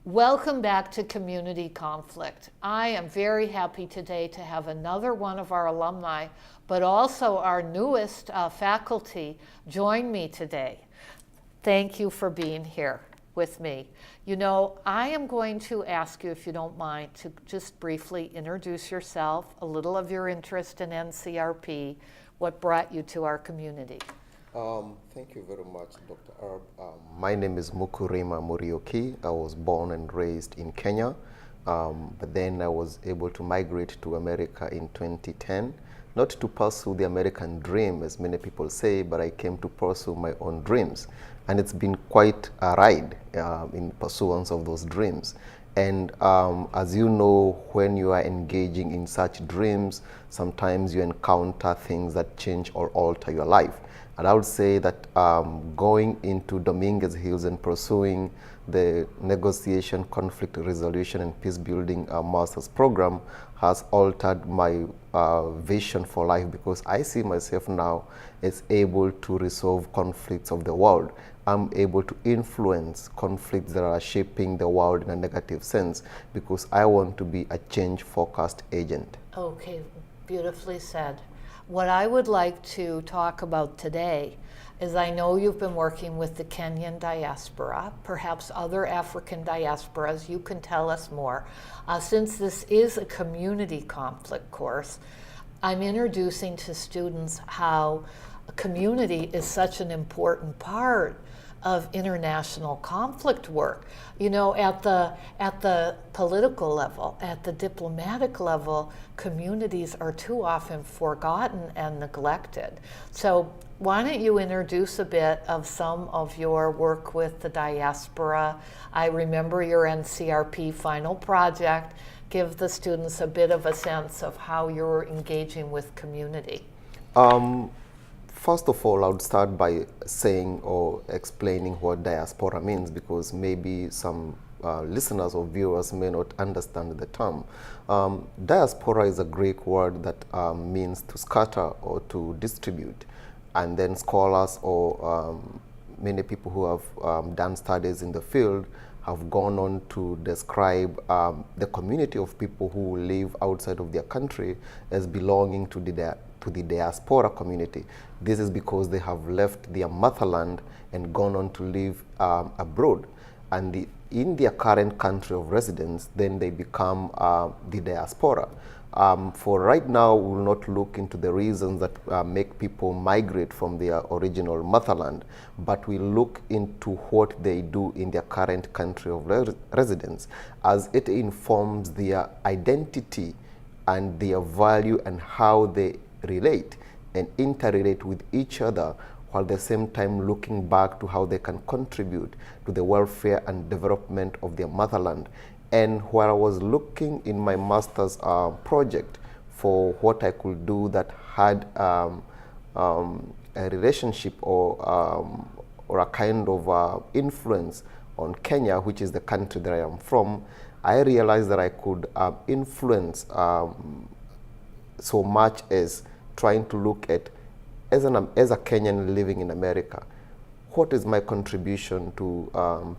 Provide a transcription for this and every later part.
Welcome back to Community Conflict. I am very happy today to have another one of our alumni, but also our newest faculty join me today. Thank you for being here with me. You know, I am going to ask you, if you don't mind, to just briefly introduce yourself, a little of your interest in NCRP, what brought you to our community. Thank you very much, Dr. Arab. My name is Mukurima Murioki. I was born and raised in Kenya, but then I was able to migrate to America in 2010, not to pursue the American dream, as many people say, but I came to pursue my own dreams. And it's been quite a ride in pursuance of those dreams. And as you know, when you are engaging in such dreams, sometimes you encounter things that change or alter your life. And I would say that going into Dominguez Hills and pursuing the negotiation, conflict resolution, and peace building master's program has altered my vision for life, because I see myself now as able to resolve conflicts of the world. I'm able to influence conflicts that are shaping the world in a negative sense, because I want to be a change-focused agent. Okay, beautifully said. What I would like to talk about today is, I know you've been working with the Kenyan diaspora, perhaps other African diasporas. You can tell us more. Since this is a community conflict course, I'm introducing to students how a community is such an important part of international conflict work. You know, at the political level, at the diplomatic level, communities are too often forgotten and neglected. So why don't you introduce a bit of some of your work with the diaspora? I remember your NCRP final project. Give the students a bit of a sense of how you're engaging with community. First of all, I would start by saying or explaining what diaspora means, because maybe some listeners or viewers may not understand the term. Diaspora is a Greek word that means to scatter or to distribute. And then scholars or many people who have done studies in the field have gone on to describe the community of people who live outside of their country as belonging to the diaspora community. This is because they have left their motherland and gone on to live abroad. And in their current country of residence, then they become the diaspora. For right now, we will not look into the reasons that make people migrate from their original motherland, but we look into what they do in their current country of residence, as it informs their identity and their value and how they relate and interrelate with each other, while at the same time looking back to how they can contribute to the welfare and development of their motherland. And where I was looking in my master's project for what I could do that had a relationship or a kind of influence on Kenya, which is the country that I am from, I realized that I could influence so much as trying to look at, as a Kenyan living in America, what is my contribution to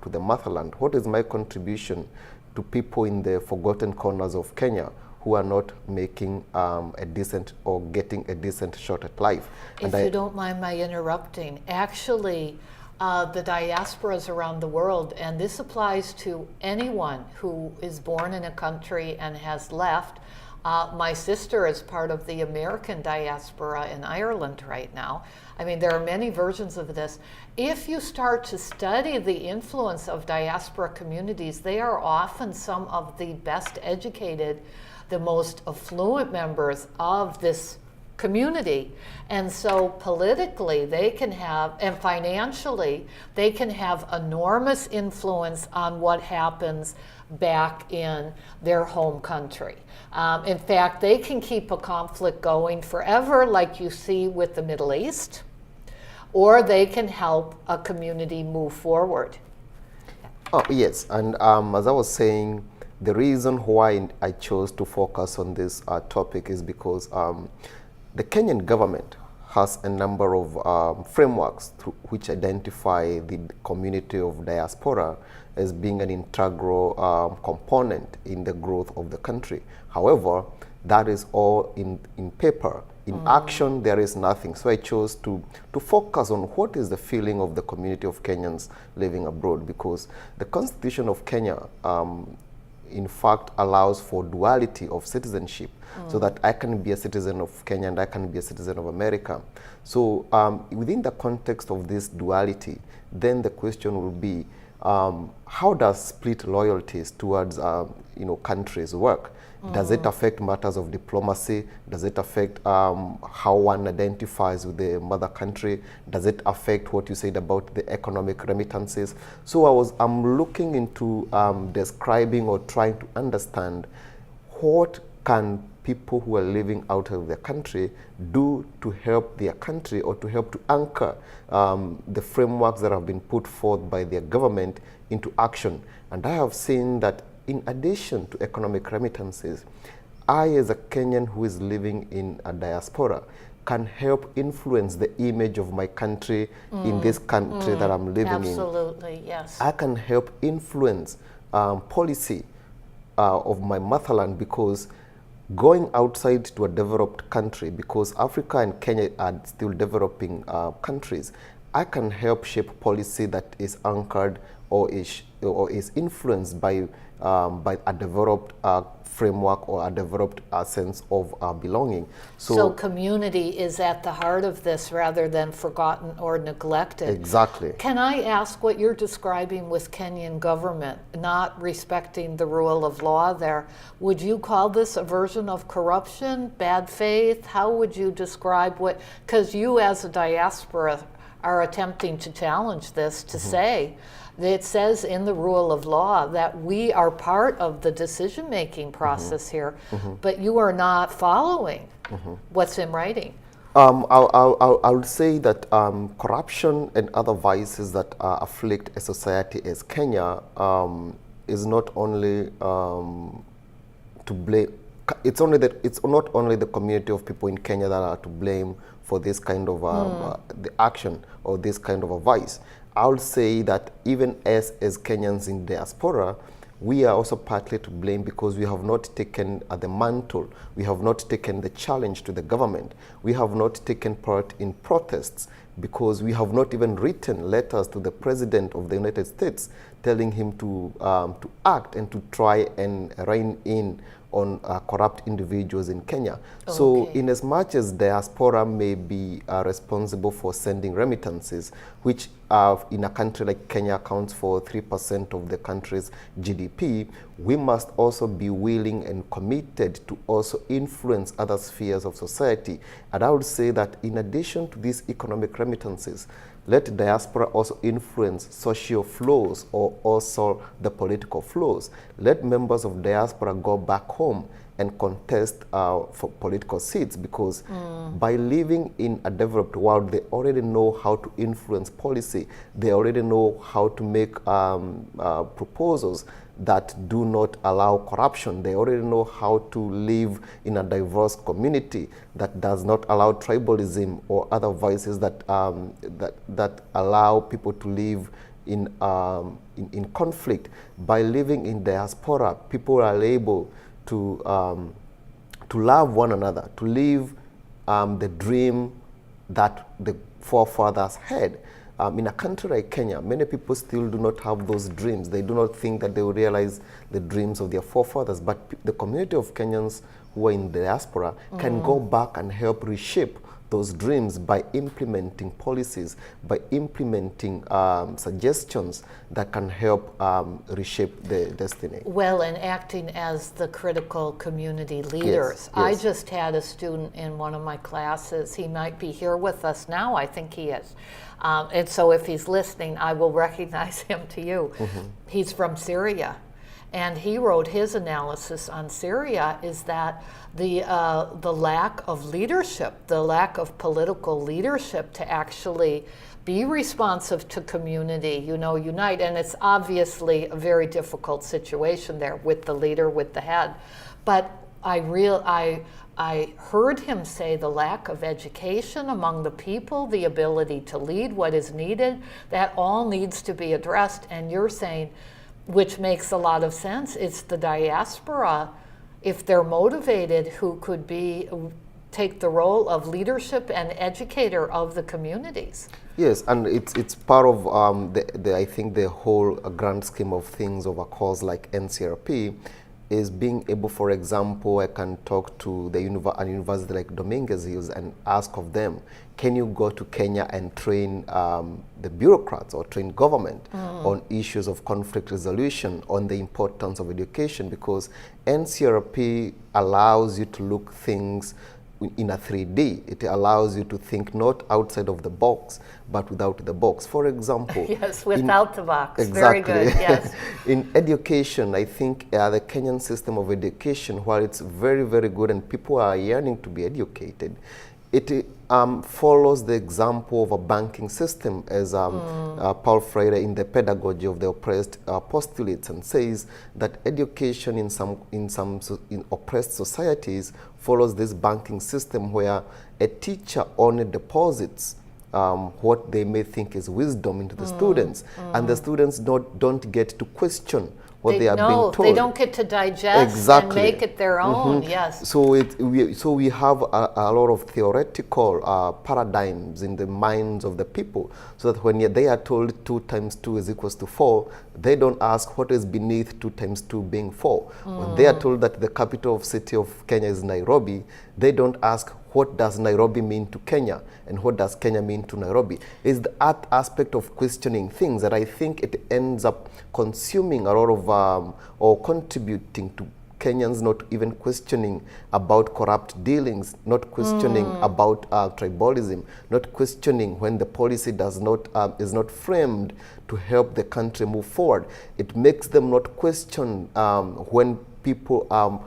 the motherland? What is my contribution to people in the forgotten corners of Kenya who are not making a decent or getting a decent shot at life? If you don't mind my interrupting, actually, the diasporas around the world, and this applies to anyone who is born in a country and has left. My sister is part of the American diaspora in Ireland right now. I mean, there are many versions of this. If you start to study the influence of diaspora communities, they are often some of the best educated, the most affluent members of this community. And so politically they can have, and financially, they can have enormous influence on what happens back in their home country. In fact, they can keep a conflict going forever, like you see with the Middle East, or they can help a community move forward. Oh, yes, and as I was saying, the reason why I chose to focus on this topic is because the Kenyan government has a number of frameworks which identify the community of diaspora as being an integral component in the growth of the country. However, that is all in paper. In action, there is nothing. So I chose to focus on what is the feeling of the community of Kenyans living abroad, because the Constitution of Kenya, in fact, allows for duality of citizenship, so that I can be a citizen of Kenya and I can be a citizen of America. So within the context of this duality, then the question will be, how does split loyalties towards countries work? Does it affect matters of diplomacy? Does it affect how one identifies with the mother country? Does it affect what you said about the economic remittances? So I'm looking into describing or trying to understand what can people who are living out of their country do to help their country, or to help to anchor the frameworks that have been put forth by their government into action. And I have seen that in addition to economic remittances, I, as a Kenyan who is living in a diaspora, can help influence the image of my country in this country that I'm living in. Absolutely, yes. I can help influence policy of my motherland, because going outside to a developed country, because Africa and Kenya are still developing countries, I can help shape policy that is anchored or is influenced by a developed framework or a developed sense of belonging. So community is at the heart of this rather than forgotten or neglected. Exactly. Can I ask what you're describing with Kenyan government, not respecting the rule of law there? Would you call this a version of corruption, bad faith? How would you describe what, because you as a diaspora are attempting to challenge this, to say, it says in the rule of law that we are part of the decision-making process here, but you are not following what's in writing. I would say that corruption and other vices that afflict a society as Kenya is not only to blame. It's not only the community of people in Kenya that are to blame for this kind of the action or this kind of a vice. I would say that even as Kenyans in diaspora, we are also partly to blame, because we have not taken the mantle, we have not taken the challenge to the government, we have not taken part in protests, because we have not even written letters to the President of the United States telling him to act and to try and rein in on corrupt individuals in Kenya. Okay. So in as much as diaspora may be responsible for sending remittances, which in a country like Kenya accounts for 3% of the country's GDP, we must also be willing and committed to also influence other spheres of society. And I would say that in addition to these economic remittances, let diaspora also influence social flows, or also the political flows. Let members of diaspora go back home and contest for political seats, because by living in a developed world, they already know how to influence policy. They already know how to make proposals that do not allow corruption. They already know how to live in a diverse community that does not allow tribalism or other vices that that allow people to live in conflict. By living in diaspora, people are able to love one another, to live the dream that the forefathers had. In a country like Kenya, many people still do not have those dreams. They do not think that they will realize the dreams of their forefathers. But the community of Kenyans who are in the diaspora can go back and help reshape those dreams by implementing policies, by implementing suggestions that can help reshape the destiny. Well, and acting as the critical community leaders. Yes, yes. I just had a student in one of my classes. He might be here with us now. I think he is. And so if he's listening, I will recognize him to you. He's from Syria. And he wrote his analysis on Syria is that the lack of leadership, the lack of political leadership to actually be responsive to community, unite. And it's obviously a very difficult situation there with the leader, with the head. But I heard him say the lack of education among the people, the ability to lead what is needed, that all needs to be addressed. And you're saying which makes a lot of sense. It's the diaspora, if they're motivated, who could take the role of leadership and educator of the communities. Yes, and it's part of I think the whole grand scheme of things of a cause like NCRP is being able, for example, I can talk to a university like Dominguez Hills and ask of them, can you go to Kenya and train the bureaucrats or train government on issues of conflict resolution, on the importance of education, because NCRP allows you to look things in a 3D. It allows you to think not outside of the box, but without the box. For example, yes, without the box. Exactly. Very good. Yes. In education, I think the Kenyan system of education, while it's very, very good and people are yearning to be educated, it follows the example of a banking system, as Paul Freire in the Pedagogy of the Oppressed postulates and says that education in oppressed societies follows this banking system where a teacher only deposits what they may think is wisdom into the students, and the students don't get to question what they are being told. They don't get to digest and make it their own. Yes. So we have a lot of theoretical paradigms in the minds of the people, so that when they are told 2 times 2 is equals to 4, they don't ask what is beneath 2 times 2 being 4. When they are told that the capital city of Kenya is Nairobi, they don't ask what does Nairobi mean to Kenya and what does Kenya mean to Nairobi. It's the art aspect of questioning things that I think it ends up consuming a lot of or contributing to Kenyans not even questioning about corrupt dealings, not questioning about tribalism, not questioning when the policy is not framed to help the country move forward. It makes them not question when people are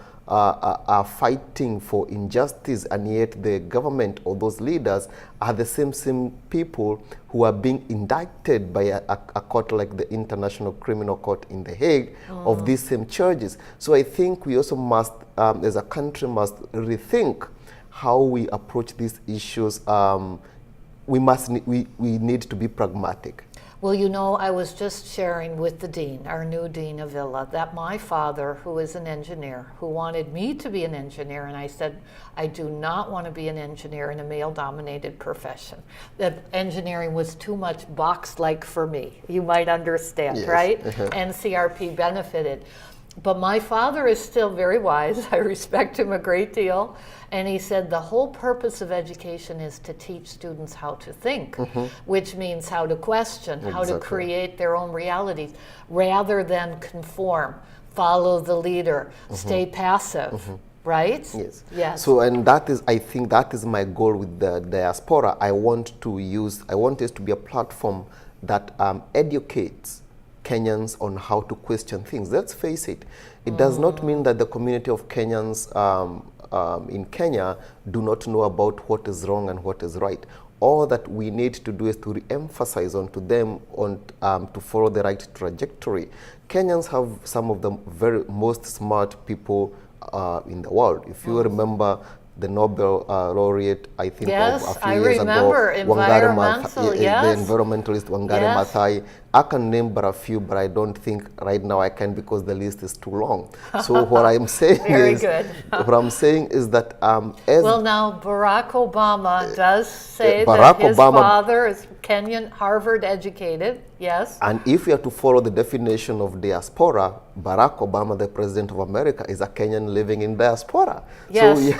fighting for injustice, and yet the government or those leaders are the same people who are being indicted by a court like the International Criminal Court in The Hague of these same charges. So I think we also must, as a country, must rethink how we approach these issues. We need to be pragmatic. Well, you know, I was just sharing with the dean, our new dean of Villa, that my father, who is an engineer, who wanted me to be an engineer, and I said, I do not want to be an engineer in a male-dominated profession. That engineering was too much box-like for me. You might understand, yes. Right? NCRP benefited. But my father is still very wise. I respect him a great deal. And he said the whole purpose of education is to teach students how to think, which means how to question, how to create their own realities, rather than conform, follow the leader, stay passive. Right? Yes. Yes. So, and I think that is my goal with the diaspora. I want this to be a platform that educates Kenyans on how to question things. Let's face it, it does not mean that the community of Kenyans in Kenya do not know about what is wrong and what is right. All that we need to do is to re-emphasize onto them to follow the right trajectory. Kenyans have some of the most smart people in the world. If you remember the Nobel laureate, I think, yes, of a few years ago, the environmentalist Wangari Maathai. I can name but a few, but I don't think right now I can, because the list is too long. So what I'm saying is that well, now Barack Obama does say that his father is Kenyan, Harvard educated. Yes. And if you are to follow the definition of diaspora, Barack Obama, the president of America, is a Kenyan living in diaspora. Yes. So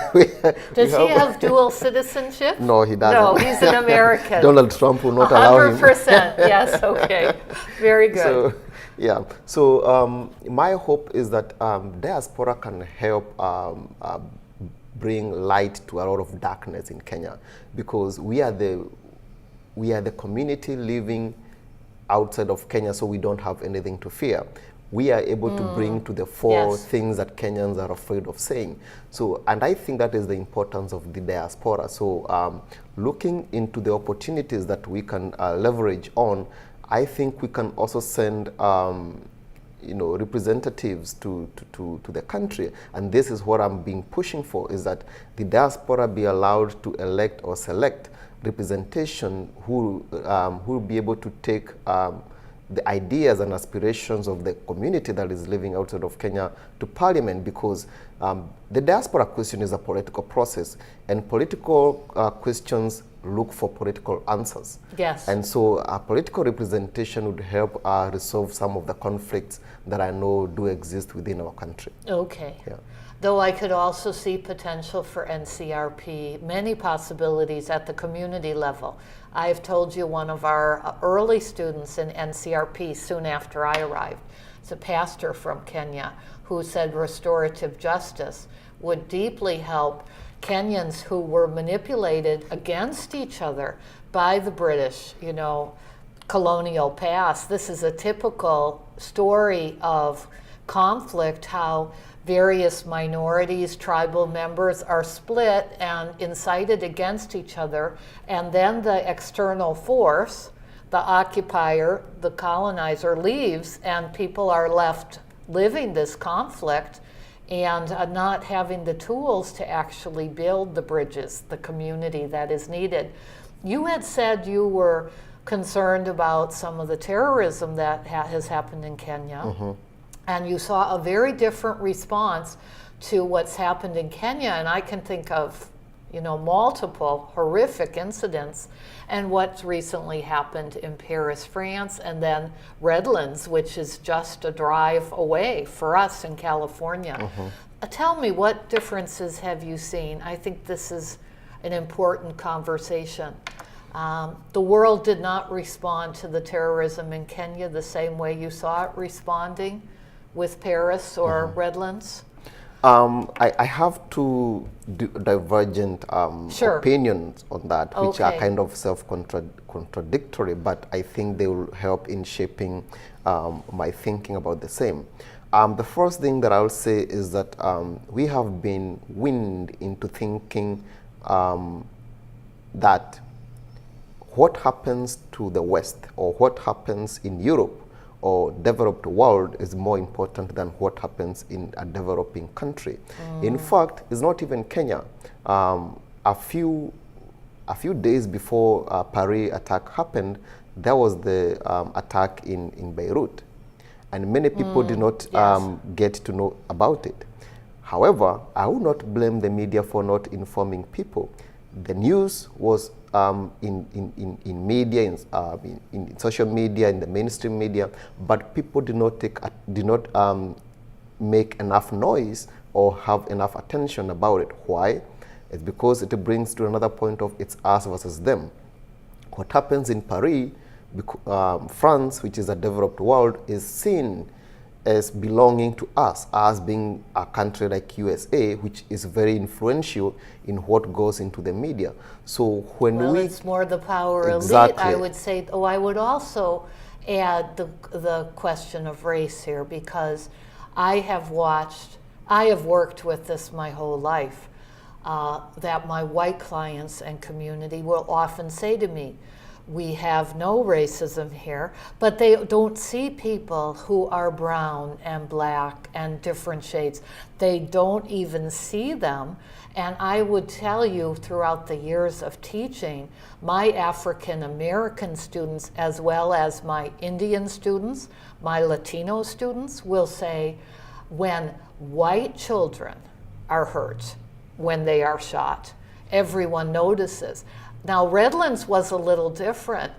does he have dual citizenship? No, he doesn't. No, he's an American. Donald Trump will not allow him. 100%. Yes. Okay. Very good. So, yeah. So my hope is that diaspora can help bring light to a lot of darkness in Kenya, because we are the community living outside of Kenya, so we don't have anything to fear. We are able to bring to the fore things that Kenyans are afraid of saying. So, and I think that is the importance of the diaspora. So looking into the opportunities that we can leverage on, I think we can also send representatives to the country. And this is what I'm being pushing for, is that the diaspora be allowed to elect or select representation who will be able to take the ideas and aspirations of the community that is living outside of Kenya to Parliament, because the diaspora question is a political process, and political questions look for political answers. Yes. And so a political representation would help resolve some of the conflicts that I know do exist within our country. Okay. Yeah. Though I could also see potential for NCRP, many possibilities at the community level. I've told you one of our early students in NCRP soon after I arrived, is a pastor from Kenya who said restorative justice would deeply help Kenyans who were manipulated against each other by the British, you know, colonial past. This is a typical story of conflict, how various minorities, tribal members are split and incited against each other, and then the external force, the occupier, the colonizer, leaves, and people are left living this conflict and not having the tools to actually build the bridges, the community that is needed. You had said you were concerned about some of the terrorism that has happened in Kenya. Mm-hmm. And you saw a very different response to what's happened in Kenya. And I can think of, you know, multiple horrific incidents, and what's recently happened in Paris, France, and then Redlands, which is just a drive away for us in California. Mm-hmm. Tell me, what differences have you seen? I think this is an important conversation. The world did not respond to the terrorism in Kenya the same way you saw it responding with Paris or mm-hmm. Redlands? I have two divergent sure. opinions on that, which okay. are kind of self-contradictory, but I think they will help in shaping my thinking about the same. The first thing that I will say is that we have been weaned into thinking that what happens to the West or what happens in Europe or developed world is more important than what happens in a developing country. In fact, it's not even Kenya. A few days before Paris attack happened, there was the attack in Beirut, and many people did not yes. get to know about it. However, I will not blame the media for not informing people. The news was in media, in social media, in the mainstream media, but people did not make enough noise or have enough attention about it. Why? It's because it brings to another point of it's us versus them. What happens in Paris, France, which is a developed world, is seen as belonging to us, as being a country like USA, which is very influential in what goes into the media. So when it's more the power exactly. elite, I would say. Oh, I would also add the question of race here, because I have worked with this my whole life, that my white clients and community will often say to me, we have no racism here, but they don't see people who are brown and black and different shades. They don't even see them. And I would tell you, throughout the years of teaching, my African American students, as well as my Indian students, my Latino students, will say, when white children are hurt, when they are shot, everyone notices. Now, Redlands was a little different.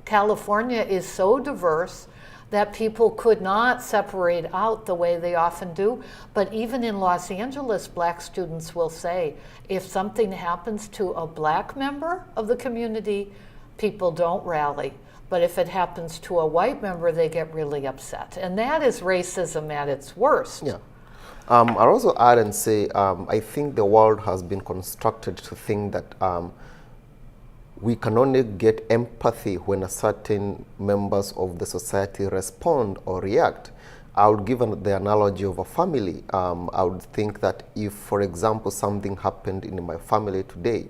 California is so diverse that people could not separate out the way they often do. But even in Los Angeles, black students will say, if something happens to a black member of the community, people don't rally. But if it happens to a white member, they get really upset. And that is racism at its worst. Yeah. I'll also add and say, I think the world has been constructed to think that we can only get empathy when a certain members of the society respond or react. I would give the analogy of a family. I would think that if, for example, something happened in my family today,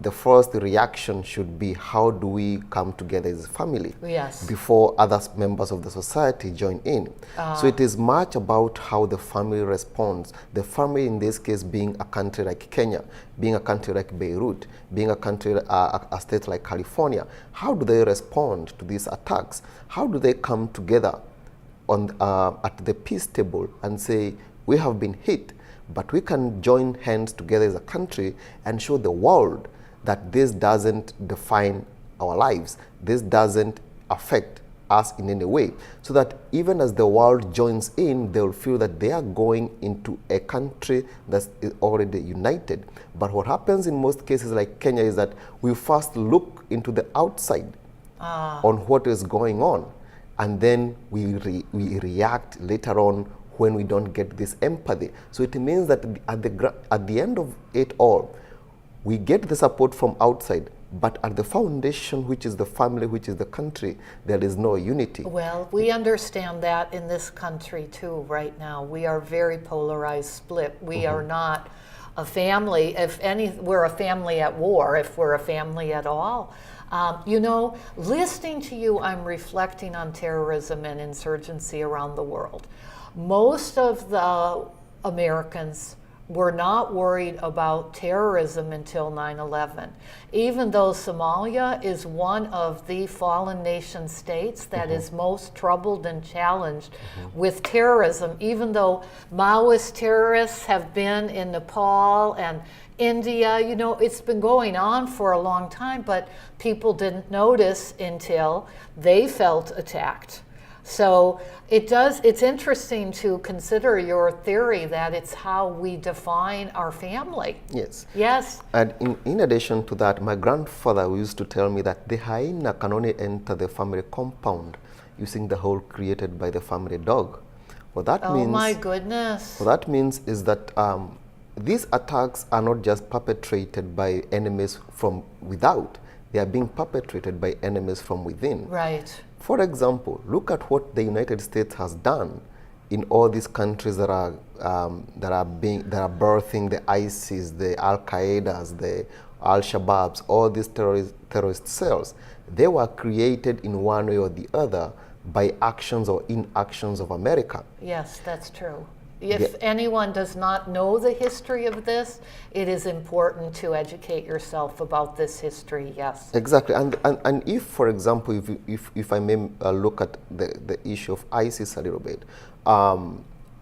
the first reaction should be, how do we come together as a family? Yes. Before other members of the society join in. So it is much about how the family responds. The family in this case being a country like Kenya, being a country like Beirut, being a country, a state like California. How do they respond to these attacks? How do they come together on, at the peace table and say, we have been hit, but we can join hands together as a country and show the world that this doesn't define our lives, this doesn't affect us in any way, so that even as the world joins in, they'll feel that they are going into a country that's already united. But what happens in most cases like Kenya is that we first look into the outside on what is going on, and then we react later on when we don't get this empathy. So it means that at the end of it all, we get the support from outside, but at the foundation, which is the family, which is the country, there is no unity. Well, we understand that in this country too right now. We are very polarized, split. We are not a family. If any, we're a family at war, if we're a family at all. You know, listening to you, I'm reflecting on terrorism and insurgency around the world. Most of the Americans were not worried about terrorism until 9/11. Even though Somalia is one of the fallen nation states that is most troubled and challenged with terrorism, even though Maoist terrorists have been in Nepal and India, you know, it's been going on for a long time, but people didn't notice until they felt attacked. So it's interesting to consider your theory that it's how we define our family. Yes. Yes. And in addition to that, my grandfather used to tell me that the hyena can only enter the family compound using the hole created by the family dog. What that means, my goodness. what that means is that these attacks are not just perpetrated by enemies from without, they are being perpetrated by enemies from within. Right. For example, look at what the United States has done in all these countries that are birthing the ISIS, the Al Qaedas, the Al Shabaabs, all these terrorist cells. They were created in one way or the other by actions or inactions of America. Yes, that's true. If anyone does not know the history of this, it is important to educate yourself about this history, yes. Exactly, and if, for example, if I may look at the issue of ISIS a little bit,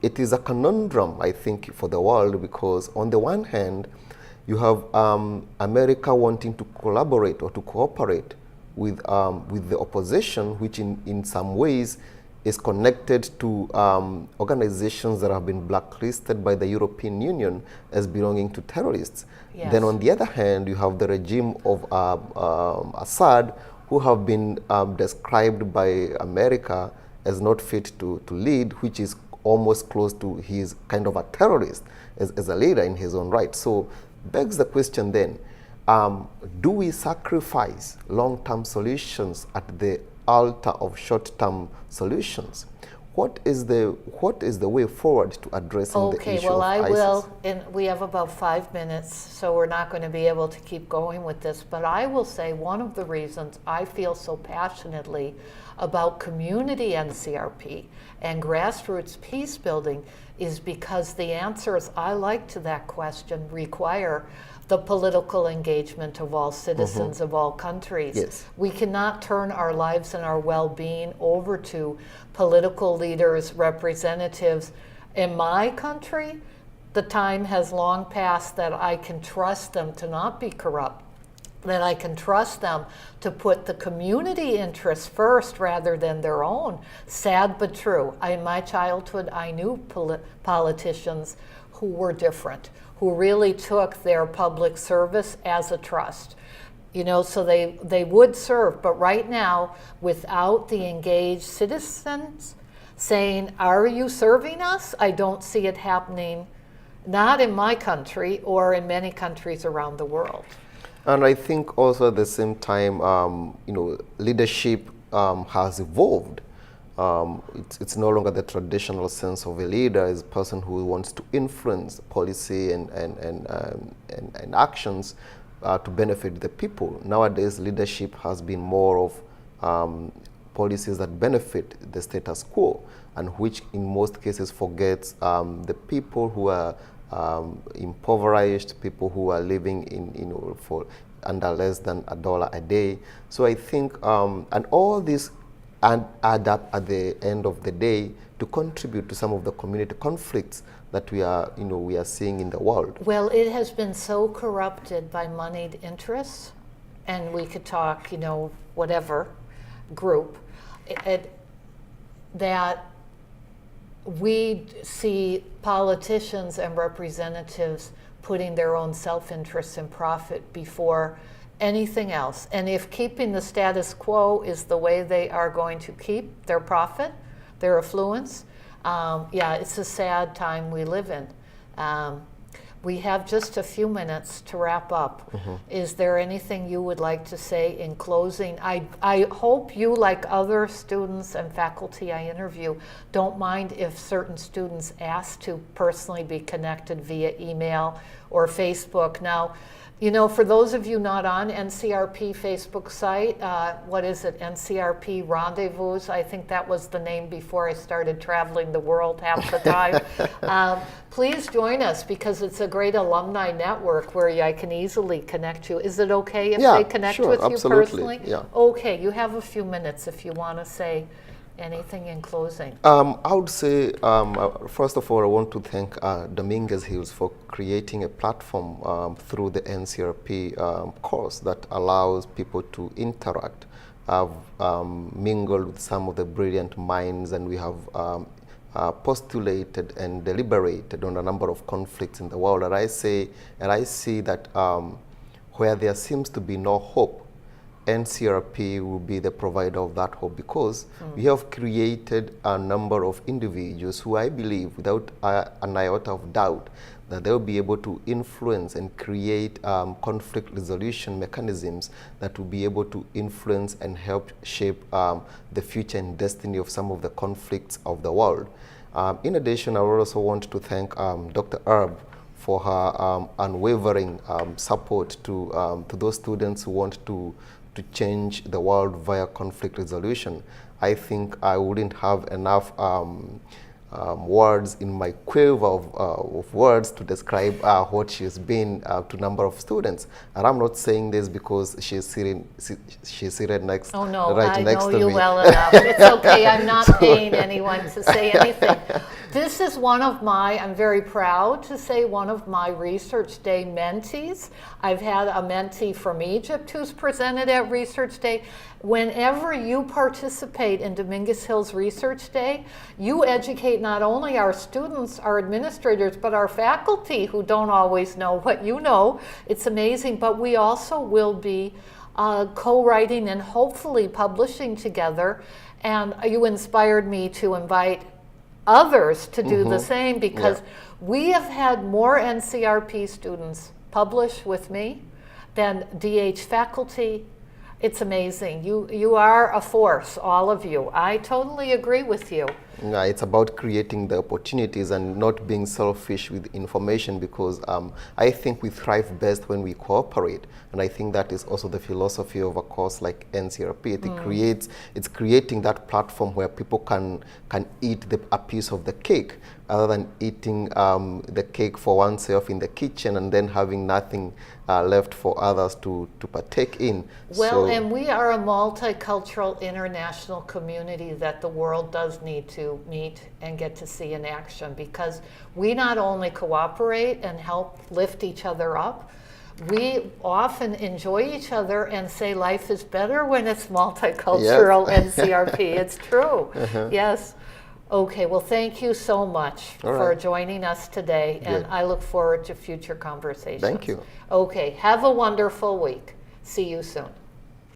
it is a conundrum, I think, for the world, because on the one hand, you have America wanting to collaborate or to cooperate with the opposition, which in some ways is connected to organizations that have been blacklisted by the European Union as belonging to terrorists. Yes. Then on the other hand, you have the regime of Assad, who have been described by America as not fit to lead, which is almost close to his kind of a terrorist as a leader in his own right. So begs the question then, do we sacrifice long-term solutions at the altar of short-term solutions? What is the way forward to addressing the issue of ISIS? will, and we have about 5 minutes, so we're not going to be able to keep going with this, but I will say one of the reasons I feel so passionately about community NCRP and grassroots peace building is because the answers I like to that question require the political engagement of all citizens of all countries. Yes. We cannot turn our lives and our well-being over to political leaders, representatives. In my country, the time has long passed that I can trust them to not be corrupt, that I can trust them to put the community interests first rather than their own. Sad but true. In my childhood, I knew politicians who were different, who really took their public service as a trust. You know, so they would serve, but right now, without the engaged citizens saying, are you serving us? I don't see it happening, not in my country or in many countries around the world. And I think also at the same time, you know, leadership has evolved. It's no longer the traditional sense of a leader as a person who wants to influence policy and actions. to benefit the people. Nowadays, leadership has been more of policies that benefit the status quo, and which in most cases forgets the people who are impoverished, people who are living in for under less than $1 a day. So I think, and all this add up at the end of the day to contribute to some of the community conflicts that we are seeing in the world. Well, it has been so corrupted by moneyed interests, and we could talk, whatever group, that we see politicians and representatives putting their own self-interest and profit before anything else. And if keeping the status quo is the way they are going to keep their profit, their affluence, it's a sad time we live in. We have just a few minutes to wrap up. Mm-hmm. Is there anything you would like to say in closing? I hope you, like other students and faculty I interview, don't mind if certain students ask to personally be connected via email or Facebook. Now, for those of you not on NCRP Facebook site, what is it, NCRP Rendezvous? I think that was the name before I started traveling the world half the time. Please join us, because it's a great alumni network where I can easily connect you. Is it okay if they connect with you personally? Yeah. Okay, you have a few minutes if you want to say anything in closing. I would say, first of all, I want to thank Dominguez Hills for creating a platform through the NCRP course that allows people to interact, mingle with some of the brilliant minds, and we have postulated and deliberated on a number of conflicts in the world. And I see that where there seems to be no hope, NCRP will be the provider of that hope, because we have created a number of individuals who, I believe, without an iota of doubt, that they'll be able to influence and create conflict resolution mechanisms that will be able to influence and help shape the future and destiny of some of the conflicts of the world. In addition, I also want to thank Dr. Erb for her unwavering support to those students who want to change the world via conflict resolution. I think I wouldn't have enough words in my quiver of words to describe what she's been to a number of students. And I'm not saying this because she's sitting next, oh, no, right next to me. I know you well enough. It's okay. I'm not paying anyone to say anything. This is I'm very proud to say, one of my Research Day mentees. I've had a mentee from Egypt who's presented at Research Day. Whenever you participate in Dominguez Hills Research Day, you educate not only our students, our administrators, but our faculty who don't always know what you know. It's amazing, but we also will be co-writing and hopefully publishing together. And you inspired me to invite others to do the same, because we have had more NCRP students publish with me than DH faculty. It's amazing. You are a force, all of you. I totally agree with you. Yeah, it's about creating the opportunities and not being selfish with information, because I think we thrive best when we cooperate. And I think that is also the philosophy of a course like NCRP. It's creating that platform where people can eat a piece of the cake, other than eating the cake for oneself in the kitchen and then having nothing left for others to partake in. Well, and we are a multicultural international community that the world does need to meet and get to see in action, because we not only cooperate and help lift each other up, we often enjoy each other and say life is better when it's multicultural. NCRP. It's true. Yes. Okay, well, thank you so much for joining us today, and I look forward to future conversations. Thank you. Okay, have a wonderful week. See you soon.